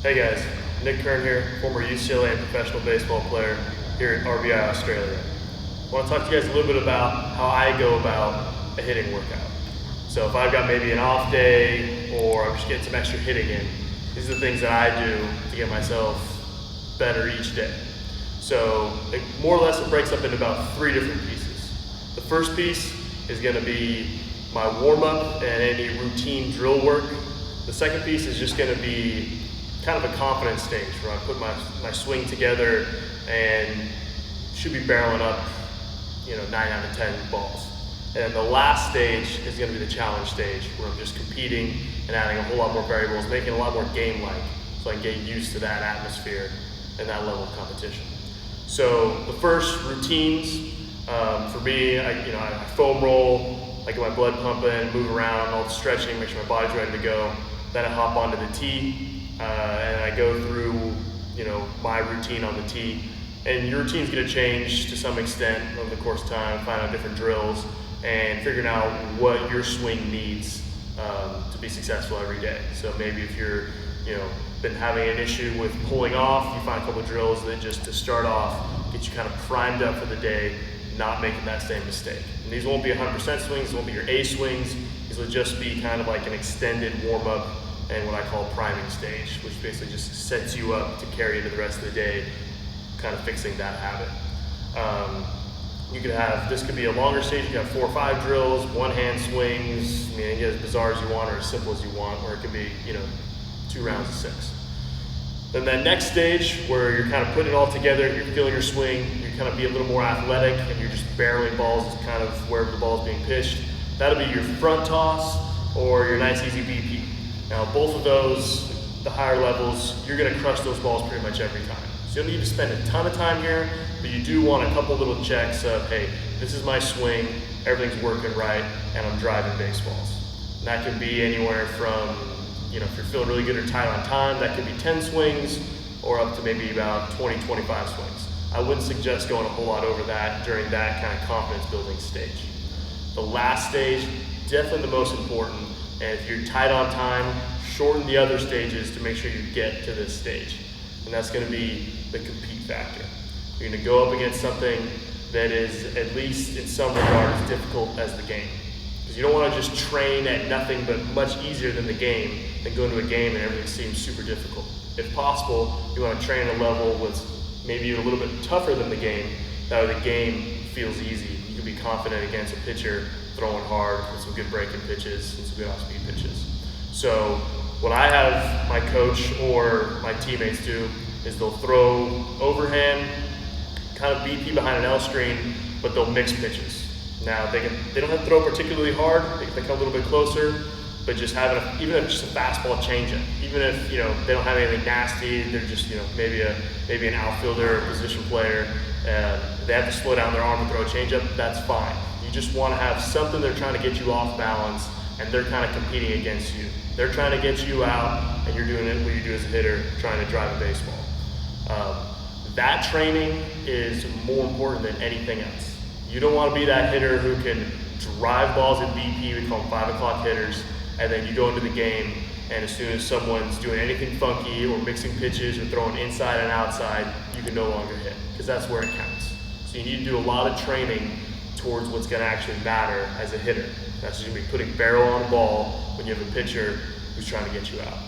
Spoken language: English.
Hey guys, Nick Kern here, former UCLA and professional baseball player here at RBI Australia. I want to talk to you guys a little bit about how I go about a hitting workout. So if I've got maybe an off day or I'm just getting some extra hitting in, these are the things that I do to get myself better each day. So more or less it breaks up into about 3 different pieces. The first piece is going to be my warm-up and any routine drill work. The second piece is just going to be kind of a confidence stage where I put my swing together and should be barreling up, 9 out of 10 balls. And the last stage is going to be the challenge stage where I'm just competing and adding a whole lot more variables, making it a lot more game-like so I can get used to that atmosphere and that level of competition. So the first routines, for me, I foam roll, I get my blood pumping, move around, all the stretching, make sure my body's ready to go. Then I hop onto the tee. And I go through, my routine on the tee. And your routine's going to change to some extent over the course of time, find out different drills, and figuring out what your swing needs to be successful every day. So maybe if you're, been having an issue with pulling off, you find a couple of drills that just to start off, get you kind of primed up for the day, not making that same mistake. And these won't be 100% swings, these won't be your A swings. These will just be kind of like an extended warm-up and what I call priming stage, which basically just sets you up to carry into the rest of the day, kind of fixing that habit. This could be a longer stage, you could have 4 or 5 drills, one-hand swings, you can get as bizarre as you want or as simple as you want, or it could be, 2 rounds of 6. Then that next stage where you're kind of putting it all together, you're feeling your swing, you kind of be a little more athletic and you're just barreling balls kind of wherever the ball is being pitched. That'll be your front toss or your nice easy BP. Now both of those, the higher levels, you're going to crush those balls pretty much every time. So you don't need to spend a ton of time here, but you do want a couple little checks of, hey, this is my swing, everything's working right, and I'm driving baseballs. And that can be anywhere from, if you're feeling really good or tight on time, that could be 10 swings or up to maybe about 20, 25 swings. I wouldn't suggest going a whole lot over that during that kind of confidence building stage. The last stage, definitely the most important. And if you're tight on time, shorten the other stages to make sure you get to this stage. And that's going to be the compete factor. You're going to go up against something that is, at least in some regard, as difficult as the game. Because you don't want to just train at nothing but much easier than the game, than go into a game and everything seems super difficult. If possible, you want to train at a level that's maybe a little bit tougher than the game. That way the game feels easy. You can be confident against a pitcher throwing hard with some good breaking pitches and some good off-speed pitches. So what I have my coach or my teammates do is they'll throw overhand, kind of BP behind an L screen, but they'll mix pitches. Now they don't have to throw particularly hard, they can come a little bit closer, but just having even if just a fastball changeup, even if they don't have anything nasty, they're just maybe an outfielder or position player, they have to slow down their arm to throw a changeup, that's fine. You just want to have something they're trying to get you off balance and they're kind of competing against you. They're trying to get you out and you're doing it what you do as a hitter, trying to drive a baseball. That training is more important than anything else. You don't want to be that hitter who can drive balls at BP, we call them 5 o'clock hitters, and then you go into the game and as soon as someone's doing anything funky or mixing pitches or throwing inside and outside, you can no longer hit because that's where it counts. So you need to do a lot of training towards what's going to actually matter as a hitter. That's just going to be putting barrel on a ball when you have a pitcher who's trying to get you out.